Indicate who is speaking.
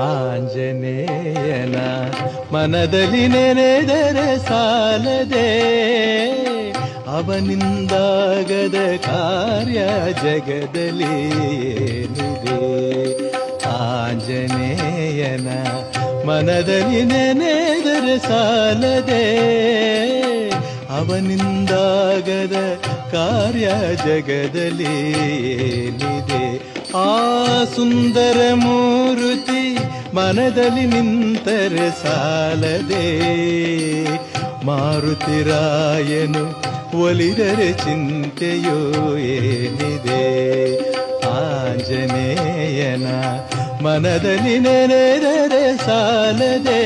Speaker 1: ಆಂಜನೇಯನ ಮನದಲ್ಲಿ ನೆನೆದರೆ ಸಾಲದೆ, ಅವನಿಂದಾಗದ ಕಾರ್ಯ ಜಗದಲ್ಲಿ ಏನಿದೆ. ಆಂಜನೇಯನ ಮನದಲ್ಲಿ ನೆನೆದರೆ ಸಾಲದೆ, ಅವನಿಂದಾಗದ ಕಾರ್ಯ ಜಗದಲ್ಲಿ ಏನಿದೆ. ಆ ಸುಂದರ ಮೂರ್ತಿ ಮನದಲ್ಲಿ ನಿಂತರೆ ಸಾಲದೆ, ಮಾರುತಿರಾಯನು ಒಲಿದರೆ ಚಿಂತೆಯೋ ಏನಿದೆ. ಆಂಜನೇಯನ ಮನದಲ್ಲಿ ನೆನೆದರೆ ಸಾಲದೆ.